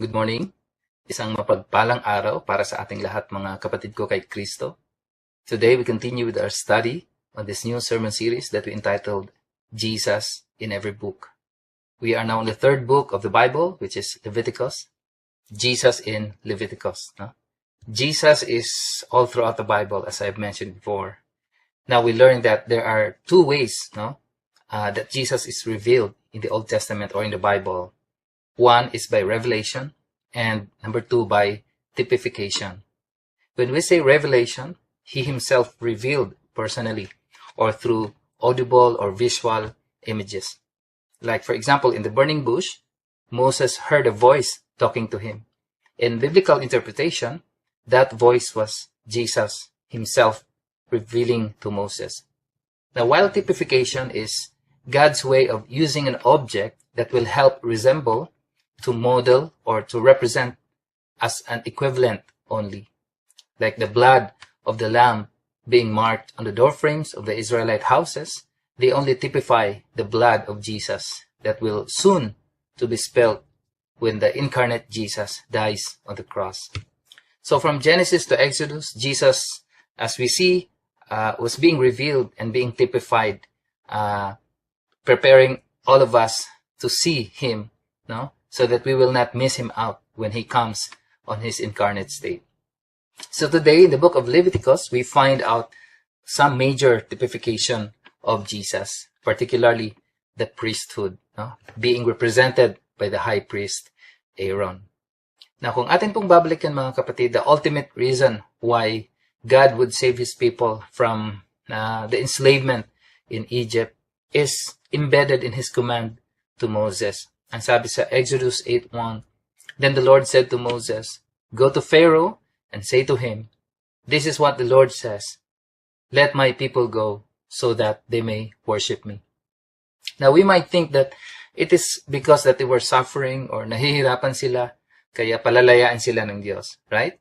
Good morning. Isang mapagpalang araw para sa ating lahat mga kapatid ko kay Kristo. Today we continue with our study on this new sermon series that we entitled Jesus in Every Book. We are now in the third book of the Bible, which is Leviticus. Jesus in Leviticus. No? Jesus is all throughout the Bible, as I've mentioned before. Now we learned that there are two ways that Jesus is revealed in the Old Testament or in the Bible. One is by revelation, and number two, by typification. When we say revelation, he himself revealed personally or through audible or visual images. Like, for example, in the burning bush, Moses heard a voice talking to him. In biblical interpretation, that voice was Jesus himself revealing to Moses. Now, while typification is God's way of using an object that will help resemble, to model, or to represent as an equivalent only. Like the blood of the lamb being marked on the doorframes of the Israelite houses, they only typify the blood of Jesus that will soon to be spilled when the incarnate Jesus dies on the cross. So from Genesis to Exodus, Jesus, as we see, was being revealed and being typified, preparing all of us to see him, so that we will not miss him out when he comes on his incarnate state. So today, in the book of Leviticus, we find out some major typification of Jesus, particularly the priesthood, being represented by the high priest, Aaron. Now, kung atin pong babalikan mga kapatid, the ultimate reason why God would save his people from the enslavement in Egypt is embedded in his command to Moses. Ang sabi sa Exodus 8:1, Then the Lord said to Moses, Go to Pharaoh and say to him, This is what the Lord says, Let my people go so that they may worship me. Now we might think that it is because that they were suffering or nahihirapan sila, kaya palalayaan sila ng Diyos, right?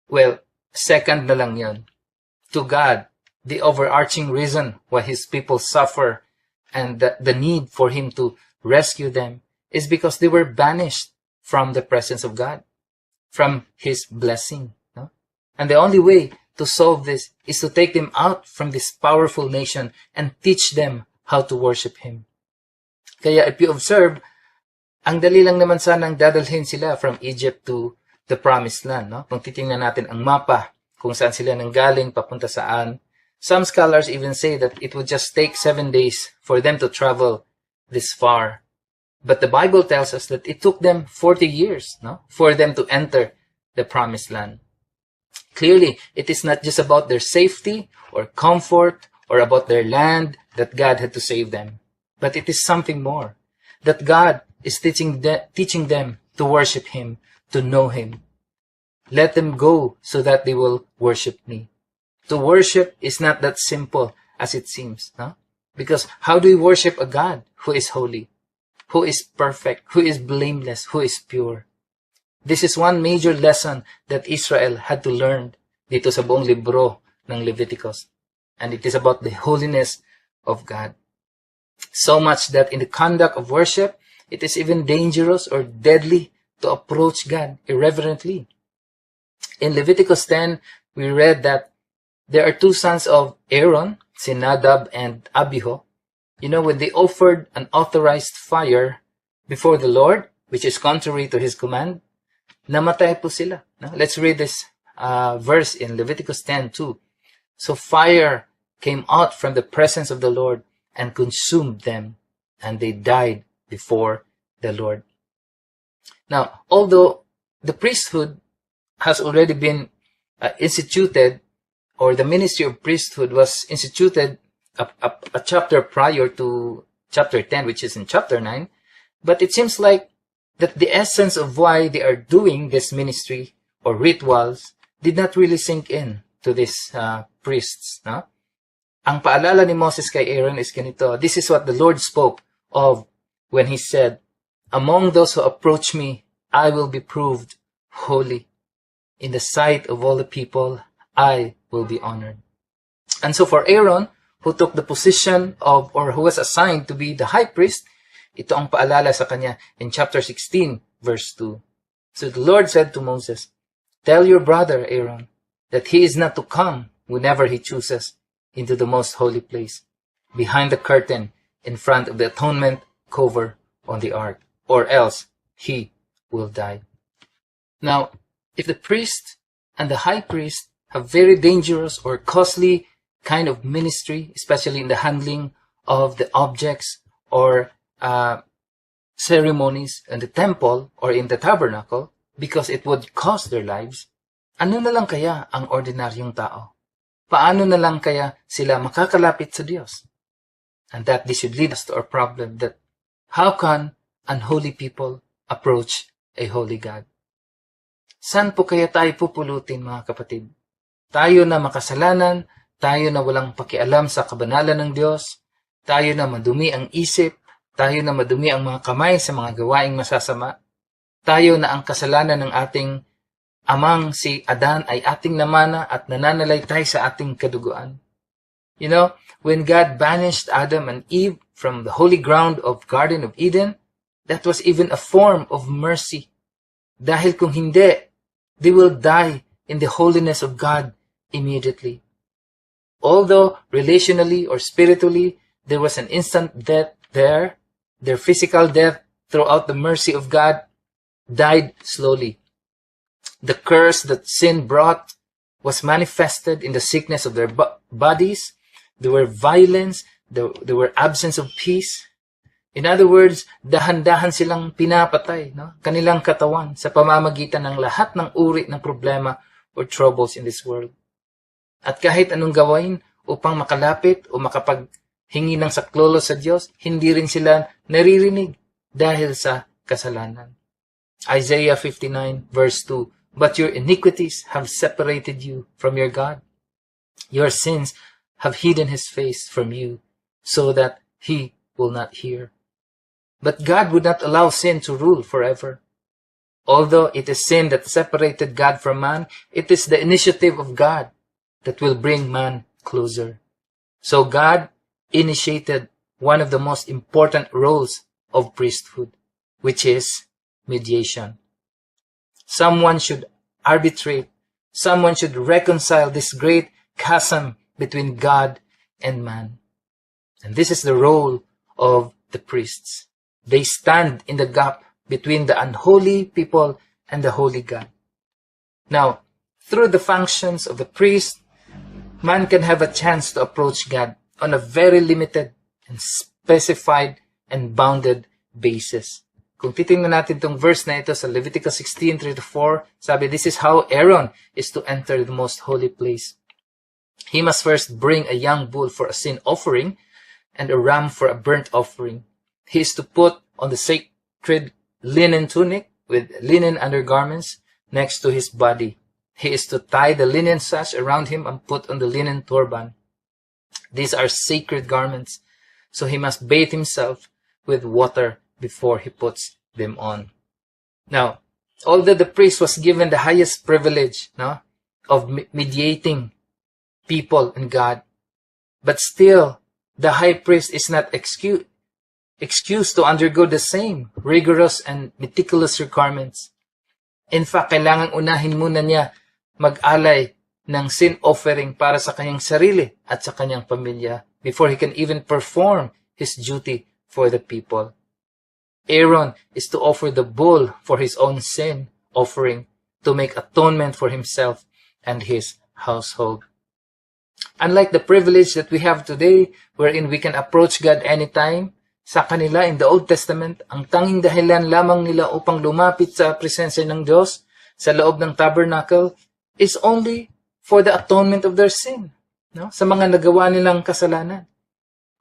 Well, second na lang yun. To God, the overarching reason why his people suffer and the need for him to rescue them is because they were banished from the presence of God, from his blessing. And the only way to solve this is to take them out from this powerful nation and teach them how to worship him. Kaya if you observe, ang dali lang naman sanang dadalhin sila from Egypt to the promised land. Kung titingnan natin ang mapa, kung saan sila nanggaling, papunta saan, some scholars even say that it would just take 7 days for them to travel this far. But the Bible tells us that it took them 40 years for them to enter the promised land. Clearly, it is not just about their safety or comfort or about their land that God had to save them. But it is something more. That God is teaching them to worship him, to know him. Let them go so that they will worship me. To worship is not that simple as it seems. Because how do we worship a God who is holy? Who is perfect, who is blameless, who is pure. This is one major lesson that Israel had to learn dito sa buong libro ng Leviticus. And it is about the holiness of God. So much that in the conduct of worship, it is even dangerous or deadly to approach God irreverently. In Leviticus 10, we read that there are two sons of Aaron, si Nadab and Abihu. When they offered an authorized fire before the Lord, which is contrary to his command, namatay po sila. Let's read this verse in Leviticus 10:2. So fire came out from the presence of the Lord and consumed them, and they died before the Lord. Now, although the priesthood has already been instituted, or the ministry of priesthood was instituted a chapter prior to chapter 10, which is in chapter 9, but it seems like that the essence of why they are doing this ministry or rituals did not really sink in to these priests. Ang paalala ni Moses kay Aaron is ganito, This is what the Lord spoke of when he said, Among those who approach me, I will be proved holy. In the sight of all the people, I will be honored. And so for Aaron, who took the position of, or who was assigned to be the high priest, ito ang paalala sa kanya in chapter 16, verse 2. So the Lord said to Moses, "Tell your brother Aaron that he is not to come whenever he chooses into the most holy place, behind the curtain in front of the atonement cover on the ark, or else he will die." Now, if the priest and the high priest have very dangerous or costly kind of ministry, especially in the handling of the objects or ceremonies in the temple or in the tabernacle, because it would cost their lives, ano na lang kaya ang ordinaryong tao? Paano na lang kaya sila makakalapit sa Diyos? And that this should lead us to our problem that how can unholy people approach a holy God? Saan po kaya tayo pupulutin, mga kapatid? Tayo na makasalanan, tayo na walang pakialam sa kabanalan ng Diyos, tayo na madumi ang isip, tayo na madumi ang mga kamay sa mga gawaing masasama, tayo na ang kasalanan ng ating amang si Adan ay ating namana at nananalaytay sa ating kaduguan. You know, when God banished Adam and Eve from the holy ground of Garden of Eden, that was even a form of mercy. Dahil kung hindi, they will die in the holiness of God immediately. Although relationally or spiritually, there was an instant death there, their physical death throughout the mercy of God died slowly. The curse that sin brought was manifested in the sickness of their bodies. There were violence. There were absence of peace. In other words, dahan-dahan silang pinapatay, no? Kanilang katawan sa pamamagitan ng lahat ng uri ng problema or troubles in this world. At kahit anong gawin upang makalapit o makapaghingi ng saklolo sa Diyos, hindi rin sila naririnig dahil sa kasalanan. Isaiah 59 verse 2, "But your iniquities have separated you from your God. Your sins have hidden his face from you, so that he will not hear." But God would not allow sin to rule forever. Although it is sin that separated God from man, it is the initiative of God that will bring man closer. So God initiated one of the most important roles of priesthood, which is mediation. Someone should arbitrate. Someone should reconcile this great chasm between God and man. And this is the role of the priests. They stand in the gap between the unholy people and the holy God. Now, through the functions of the priest, man can have a chance to approach God on a very limited and specified and bounded basis. Kung titingnan natin itong verse na ito sa Leviticus 16:3-4, sabi, this is how Aaron is to enter the most holy place. He must first bring a young bull for a sin offering and a ram for a burnt offering. He is to put on the sacred linen tunic with linen undergarments next to his body. He is to tie the linen sash around him and put on the linen turban. These are sacred garments, so he must bathe himself with water before he puts them on. Now, although the priest was given the highest privilege, of mediating people and God, but still, the high priest is not excused to undergo the same rigorous and meticulous requirements. In fact, kailangan unahin muna niya mag-alay ng sin offering para sa kanyang sarili at sa kanyang pamilya before he can even perform his duty for the people. Aaron is to offer the bull for his own sin offering to make atonement for himself and his household. Unlike the privilege that we have today, wherein we can approach God anytime, sa kanila in the Old Testament, ang tanging dahilan lamang nila upang lumapit sa presensya ng Diyos sa loob ng tabernacle is only for the atonement of their sin, sa mga nagawa nilang kasalanan.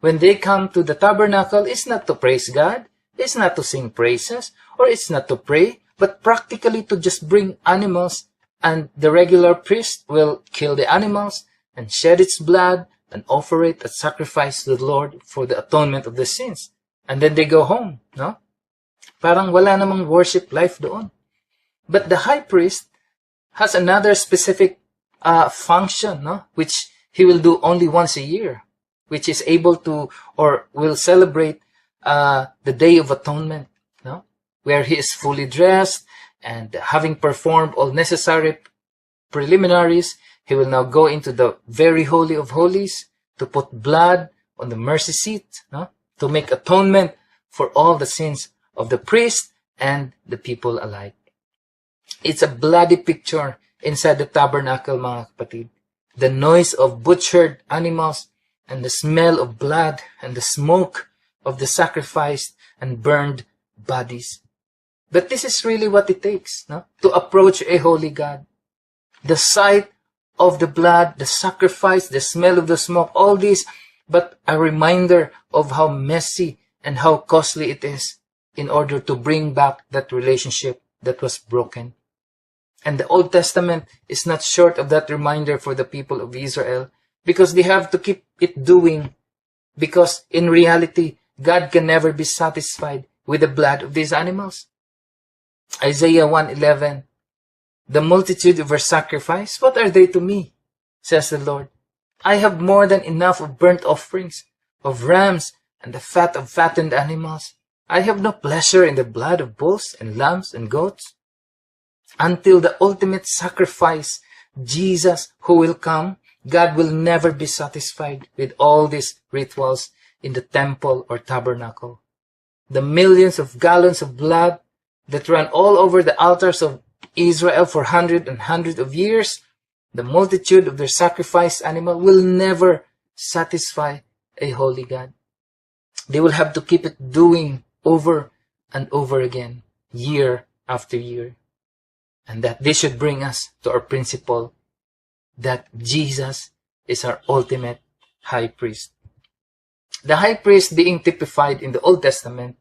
When they come to the tabernacle, it's not to praise God, it's not to sing praises, or it's not to pray, but practically to just bring animals, and the regular priest will kill the animals and shed its blood and offer it as sacrifice to the Lord for the atonement of the sins. And then they go home, Parang wala namang worship life doon. But the high priest has another specific function, which he will do only once a year, which is able to, or will celebrate the Day of Atonement, where he is fully dressed And having performed all necessary preliminaries, he will now go into the very holy of holies to put blood on the mercy seat, no? To make atonement for all the sins of the priest and the people alike. It's a bloody picture inside the tabernacle, mga kapatid. The noise of butchered animals and the smell of blood and the smoke of the sacrificed and burned bodies. But this is really what it takes, no? To approach a holy God. The sight of the blood, the sacrifice, the smell of the smoke, all this, but a reminder of how messy and how costly it is in order to bring back that relationship that was broken. And the Old Testament is not short of that reminder for the people of Israel, because they have to keep it doing, because in reality, God can never be satisfied with the blood of these animals. Isaiah 1:11, the multitude of your sacrifice, what are they to me? Says the Lord. I have more than enough of burnt offerings, of rams, and the fat of fattened animals. I have no pleasure in the blood of bulls and lambs and goats. Until the ultimate sacrifice, Jesus, who will come, God will never be satisfied with all these rituals in the temple or tabernacle. The millions of gallons of blood that ran all over the altars of Israel for hundreds and hundreds of years, the multitude of their sacrificed animal will never satisfy a holy God. They will have to keep it doing over and over again, year after year. And that this should bring us to our principle that Jesus is our ultimate high priest. The high priest being typified in the Old Testament,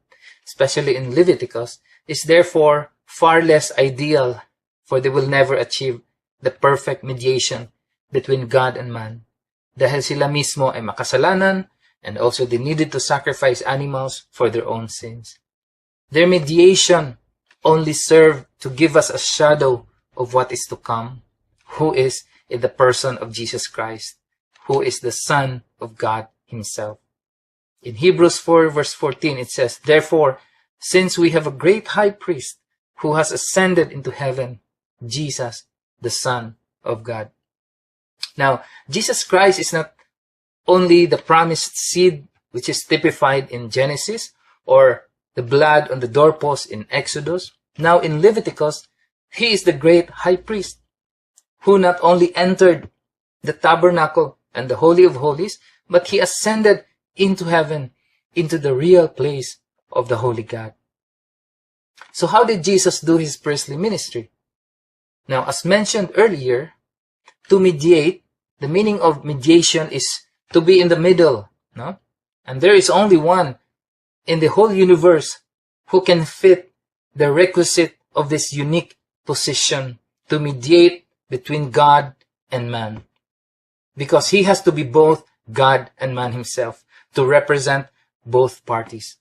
especially in Leviticus, is therefore far less ideal, for they will never achieve the perfect mediation between God and man. Dahil sila mismo ay makasalanan, and also they needed to sacrifice animals for their own sins. Their mediation only served to give us a shadow of what is to come, who is in the person of Jesus Christ, who is the Son of God himself. In Hebrews 4 verse 14 it says, therefore, since we have a great high priest who has ascended into heaven, Jesus, the Son of God. Now, Jesus Christ is not only the promised seed which is typified in Genesis, or the blood on the doorpost in Exodus. Now in Leviticus, he is the great high priest who not only entered the tabernacle and the Holy of Holies, but he ascended into heaven, into the real place of the Holy God. So how did Jesus do his priestly ministry? Now, as mentioned earlier, to mediate, the meaning of mediation is to be in the middle, no? And there is only one in the whole universe who can fit the requisite of this unique position to mediate between God and man. Because he has to be both God and man himself to represent both parties.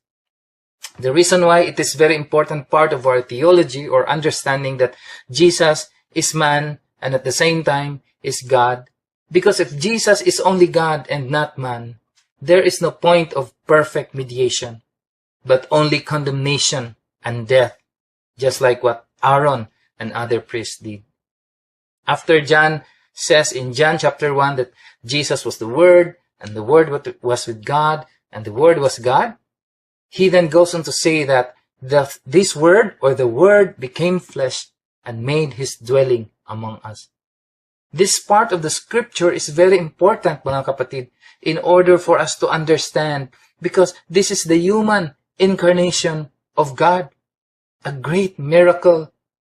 The reason why it is very important part of our theology or understanding that Jesus is man and at the same time is God, because if Jesus is only God and not man, there is no point of perfect mediation, but only condemnation and death, just like what Aaron and other priests did. After John says in John chapter 1 that Jesus was the Word, and the Word was with God, and the Word was God, he then goes on to say that this Word, or the Word, became flesh and made his dwelling among us. This part of the scripture is very important, mga kapatid, in order for us to understand, because this is the human incarnation of God. A great miracle.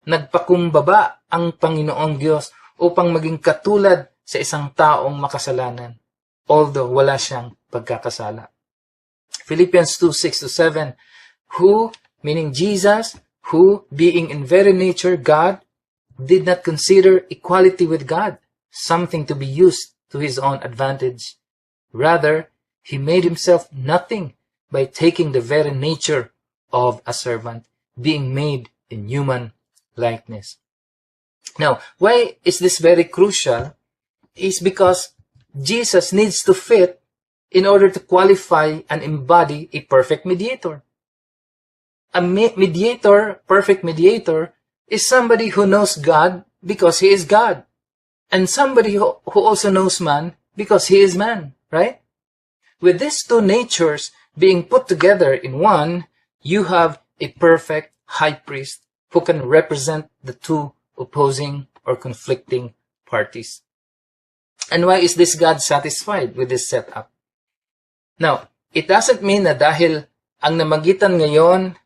Nagpakumbaba ang Panginoong Diyos upang maging katulad sa isang taong makasalanan, although wala siyang pagkakasala. Philippians 2:6-7, who, meaning Jesus, who, being in very nature God, did not consider equality with God something to be used to his own advantage. Rather, he made himself nothing by taking the very nature of a servant, being made in human likeness. Now, why is this very crucial? Is because Jesus needs to fit in order to qualify and embody a perfect mediator. A mediator, perfect mediator, is somebody who knows God because he is God. And somebody who also knows man because he is man, right? With these two natures being put together in one, you have a perfect high priest who can represent the two opposing or conflicting parties. And why is this God satisfied with this setup? Now, it doesn't mean na dahil ang namagitan ngayon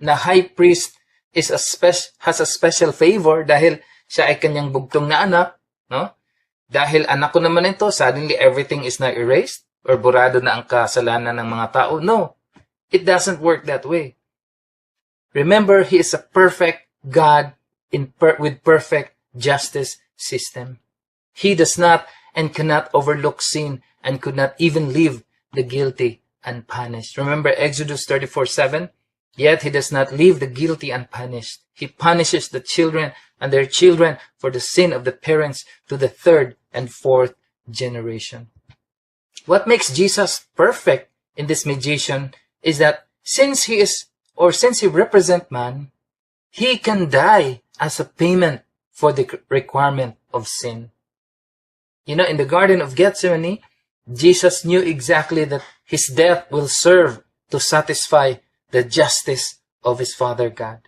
na high priest is has a special favor dahil siya ay kanyang bugtong na anak, no? Dahil anak ko naman ito, suddenly everything is now erased or burado na ang kasalanan ng mga tao. No, it doesn't work that way. Remember, he is a perfect God with perfect justice system. He does not and cannot overlook sin and could not even leave the guilty unpunished. Remember Exodus 34:7? Yet he does not leave the guilty unpunished. He punishes the children and their children for the sin of the parents to the third and fourth generation. What makes Jesus perfect in this mediation is that since he represents man, he can die as a payment for the requirement of sin. You know, in the Garden of Gethsemane, Jesus knew exactly that his death will serve to satisfy the justice of his Father God.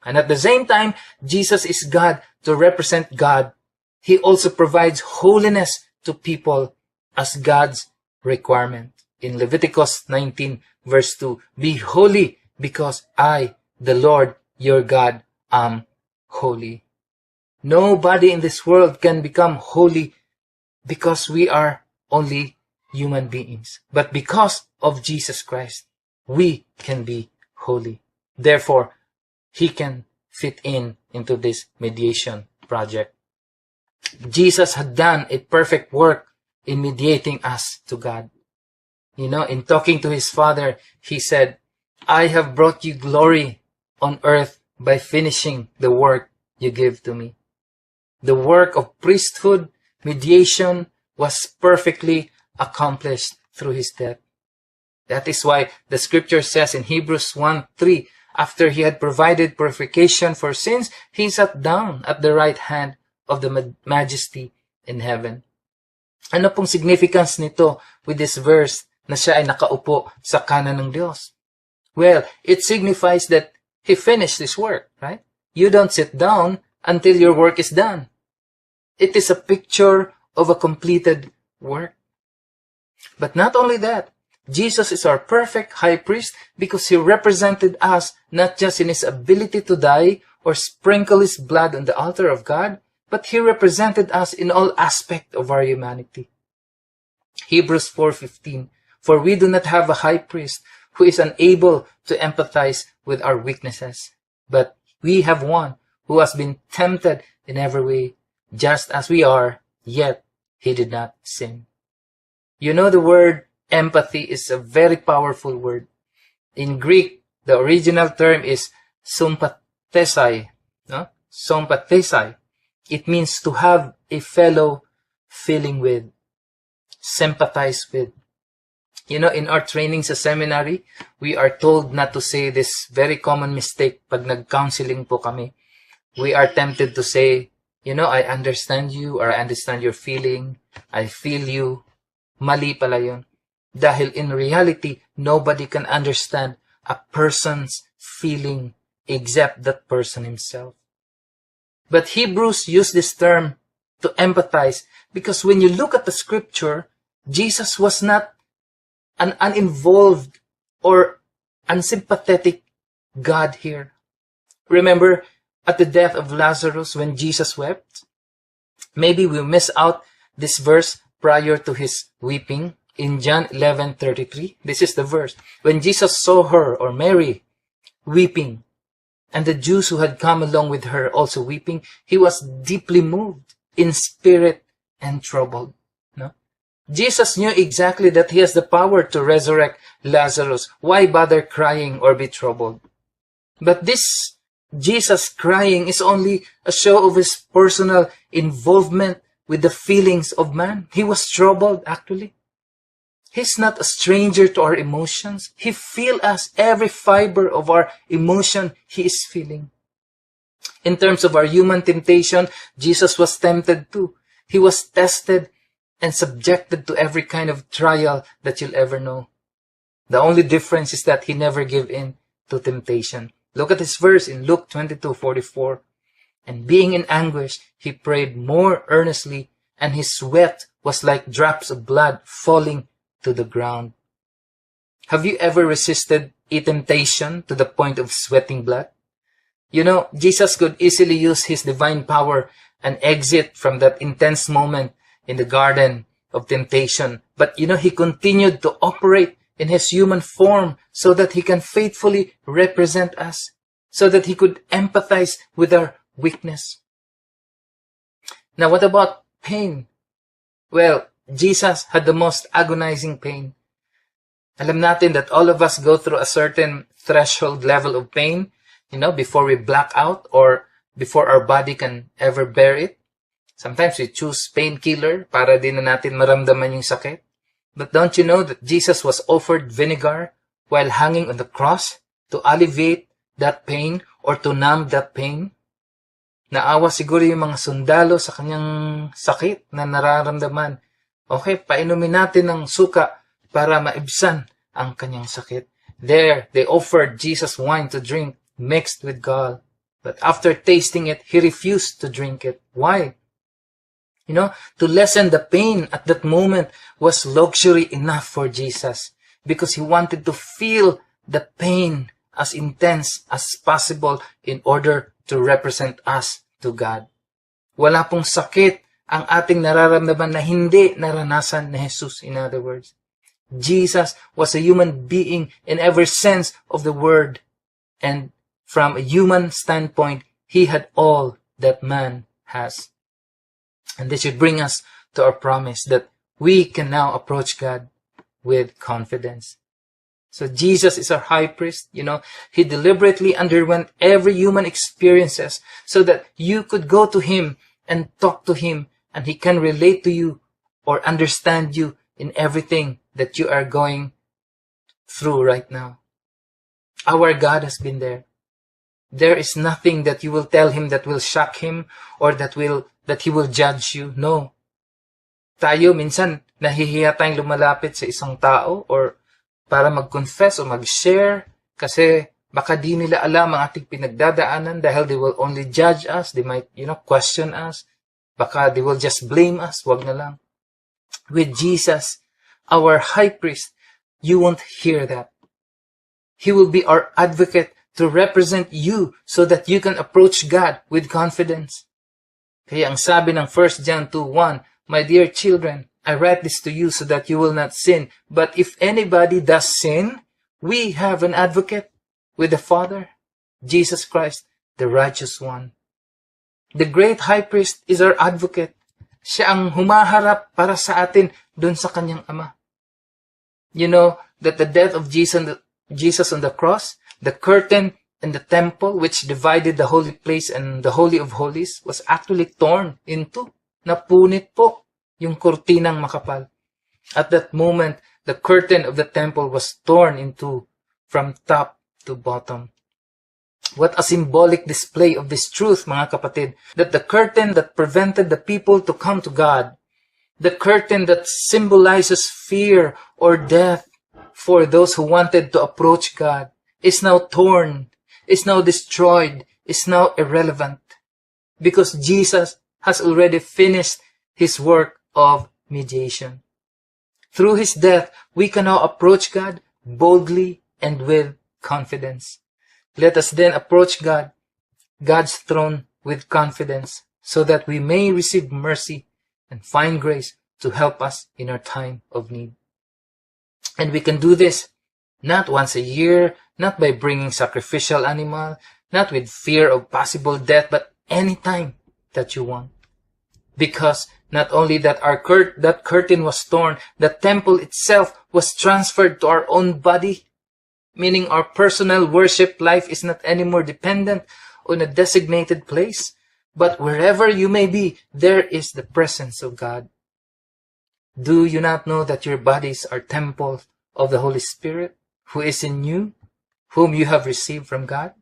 And at the same time, Jesus is God to represent God. He also provides holiness to people as God's requirement. In Leviticus 19 verse 2, be holy because I, the Lord your God, am holy. Nobody in this world can become holy because we are only human beings. But because of Jesus Christ, we can be holy. Therefore, he can fit into this mediation project. Jesus had done a perfect work in mediating us to God. You know, in talking to his Father, he said, I have brought you glory on earth by finishing the work you give to me. The work of priesthood, mediation, was perfectly accomplished through his death. That is why the scripture says in Hebrews 1:3, after he had provided purification for sins, he sat down at the right hand of the majesty in heaven. Ano pong significance nito with this verse na siya ay nakaupo sa kanan ng Diyos? Well, it signifies that he finished his work, right? You don't sit down until your work is done. It is a picture of a completed work. But not only that, Jesus is our perfect high priest because he represented us not just in his ability to die or sprinkle his blood on the altar of God, but he represented us in all aspects of our humanity. Hebrews 4:15, for we do not have a high priest who is unable to empathize with our weaknesses, but we have one who has been tempted in every way, just as we are, yet he did not sin. You know, the word empathy is a very powerful word. In Greek, the original term is sympathesai. No? Sympathesai. It means to have a fellow feeling with, sympathize with. You know, in our training sa seminary, we are told not to say this very common mistake pag nag-counseling po kami. We are tempted to say, you know, I understand you or I understand your feeling. I feel you. Mali pala yun. Dahil in reality, nobody can understand a person's feeling except that person himself. But Hebrews use this term to empathize because when you look at the scripture, Jesus was not an uninvolved or unsympathetic God here. Remember at the death of Lazarus when Jesus wept? Maybe we miss out this verse prior to his weeping. In John 11:33, this is the verse. When Jesus saw her, or Mary, weeping, and the Jews who had come along with her also weeping, he was deeply moved in spirit and troubled. No? Jesus knew exactly that he has the power to resurrect Lazarus. Why bother crying or be troubled? But this Jesus crying is only a show of his personal involvement with the feelings of man. He was troubled, actually. He's not a stranger to our emotions. He feels us, every fiber of our emotion he is feeling. In terms of our human temptation, Jesus was tempted too. He was tested and subjected to every kind of trial that you'll ever know. The only difference is that he never gave in to temptation. Look at this verse in Luke 22:44. And being in anguish, he prayed more earnestly, and his sweat was like drops of blood falling to the ground. Have you ever resisted a temptation to the point of sweating blood? You know, Jesus could easily use his divine power and exit from that intense moment in the garden of temptation. But you know, he continued to operate in his human form so that he can faithfully represent us, so that he could empathize with our weakness. Now, what about pain? Well, Jesus had the most agonizing pain. Alam natin that all of us go through a certain threshold level of pain, you know, before we black out or before our body can ever bear it. Sometimes we choose painkiller para din na natin maramdaman yung sakit. But don't you know that Jesus was offered vinegar while hanging on the cross to alleviate that pain or to numb that pain? Naawa siguro yung mga sundalo sa kanyang sakit na nararamdaman. Okay, painumin natin ng suka para maibsan ang kanyang sakit. There, they offered Jesus wine to drink mixed with gall. But after tasting it, he refused to drink it. Why? You know, to lessen the pain at that moment was luxury enough for Jesus because he wanted to feel the pain as intense as possible in order to represent us to God. Wala pong sakit ang ating nararamdaman na hindi naranasan ni Jesus. In other words, Jesus was a human being in every sense of the word. And from a human standpoint, he had all that man has. And this should bring us to our promise that we can now approach God with confidence. So Jesus is our high priest, you know. He deliberately underwent every human experiences so that you could go to him and talk to him and he can relate to you or understand you in everything that you are going through right now. Our God has been there. There is nothing that you will tell him that will shock him or that he will judge you. No. Tayo minsan nahihiya tayong lumalapit sa isang tao or para mag-confess o mag-share kasi baka di nila alam ang ating pinagdadaanan dahil they will only judge us. They might, question us. Baka they will just blame us. Wag na lang. With Jesus, our high priest, you won't hear that. He will be our advocate to represent you so that you can approach God with confidence. Kaya ang sabi ng 1 John 2:1, my dear children, I write this to you so that you will not sin. But if anybody does sin, we have an advocate with the Father, Jesus Christ, the righteous one. The great high priest is our advocate. Siya ang humaharap para sa atin dun sa kanyang Ama. You know that the death of Jesus on the cross, the curtain in the temple which divided the holy place and the Holy of Holies was actually torn into. Napunit po yung kurtinang makapal. At that moment, the curtain of the temple was torn into from top to bottom. What a symbolic display of this truth, mga kapatid, that the curtain that prevented the people to come to God, the curtain that symbolizes fear or death for those who wanted to approach God, is now torn, is now destroyed, is now irrelevant. Because Jesus has already finished his work of mediation. Through his death, we can now approach God boldly and with confidence. Let us then approach God's throne with confidence, so that we may receive mercy and find grace to help us in our time of need. And we can do this not once a year, not by bringing sacrificial animal, not with fear of possible death, but anytime that you want. Because not only that that curtain was torn, the temple itself was transferred to our own body, meaning our personal worship life is not anymore dependent on a designated place, but wherever you may be, there is the presence of God. Do you not know that your bodies are temples of the Holy Spirit, who is in you, whom you have received from God?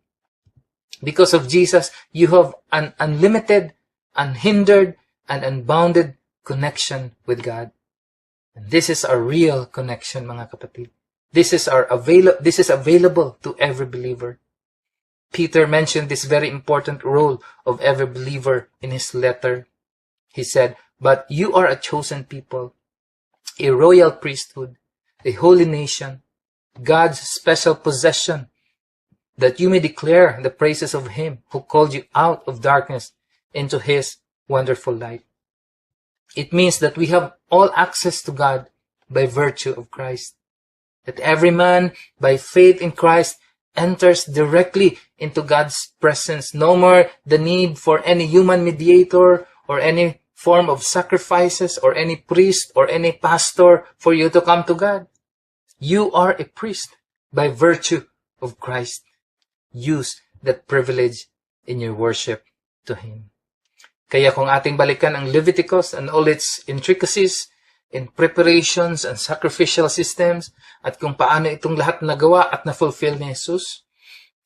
Because of Jesus, you have an unlimited, unhindered, and unbounded connection with God. And this is our real connection, mga kapatid. This is available to every believer. Peter mentioned this very important role of every believer in his letter. He said, "But you are a chosen people, a royal priesthood, a holy nation, God's special possession, that you may declare the praises of him who called you out of darkness into his wonderful light." It means that we have all access to God by virtue of Christ. That every man, by faith in Christ, enters directly into God's presence. No more the need for any human mediator or any form of sacrifices or any priest or any pastor for you to come to God. You are a priest by virtue of Christ. Use that privilege in your worship to Him. Kaya kung ating balikan ang Leviticus and all its intricacies in preparations and sacrificial systems at kung paano itong lahat nagawa at na-fulfill ni Jesus,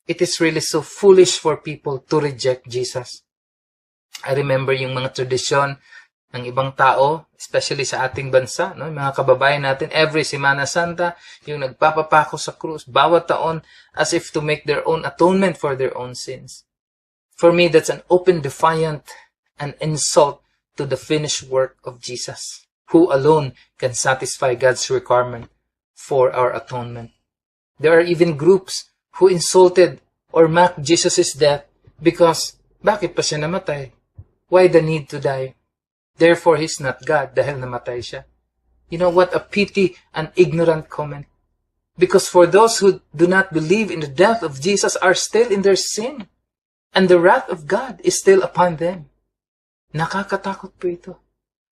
it is really so foolish for people to reject Jesus. I remember yung mga tradisyon ng ibang tao, especially sa ating bansa, no? Yung mga kababayan natin, every Semana Santa, yung nagpapapako sa krus, bawat taon, as if to make their own atonement for their own sins. For me, that's an open defiant and insult to the finished work of Jesus, who alone can satisfy God's requirement for our atonement. There are even groups who insulted or mocked Jesus' death because, bakit pa siya namatay? Why the need to die? Therefore, He's not God dahil namatay siya. You know what a pity and ignorant comment. Because for those who do not believe in the death of Jesus are still in their sin, and the wrath of God is still upon them. Nakakatakot po ito.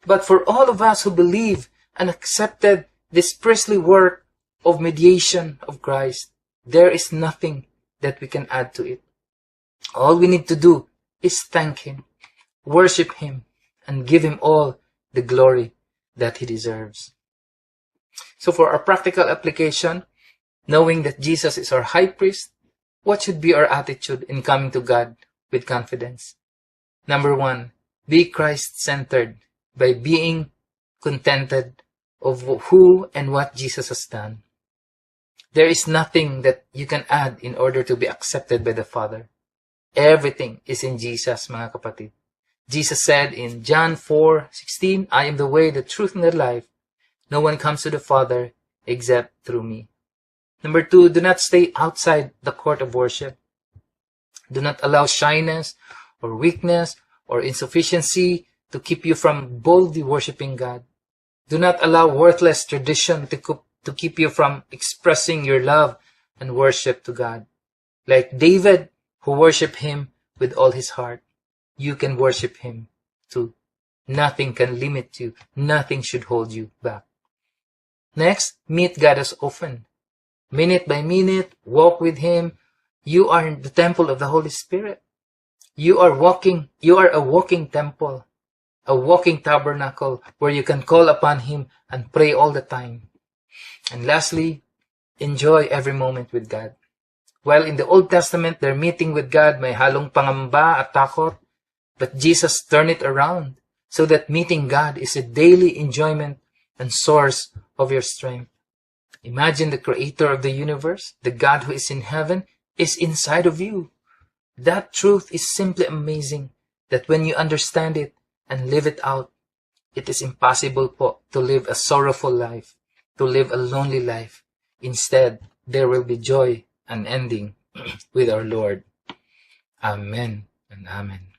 But for all of us who believe and accepted this priestly work of mediation of Christ, there is nothing that we can add to it. All we need to do is thank Him, worship Him, and give Him all the glory that He deserves. So for our practical application, knowing that Jesus is our high priest, what should be our attitude in coming to God with confidence? Number 1, be Christ-centered by being contented of who and what Jesus has done. There is nothing that you can add in order to be accepted by the Father. Everything is in Jesus, mga kapatid. Jesus said in John 4:16, "I am the way, the truth, and the life. No one comes to the Father except through me." Number 2, do not stay outside the court of worship. Do not allow shyness or weakness or insufficiency to keep you from boldly worshiping God. Do not allow worthless tradition to keep you from expressing your love and worship to God. Like David, who worshiped Him with all his heart, you can worship Him too. Nothing can limit you. Nothing should hold you back. Next, meet God as often. Minute by minute, walk with Him. You are in the temple of the Holy Spirit. You are a walking temple, a walking tabernacle where you can call upon Him and pray all the time. And lastly, enjoy every moment with God. While in the Old Testament, their meeting with God may halong pangamba at takot, but Jesus turned it around so that meeting God is a daily enjoyment and source of your strength. Imagine the Creator of the universe, the God who is in heaven, is inside of you. That truth is simply amazing that when you understand it and live it out, it is impossible to live a sorrowful life, to live a lonely life. Instead, there will be joy unending with our Lord. Amen and amen.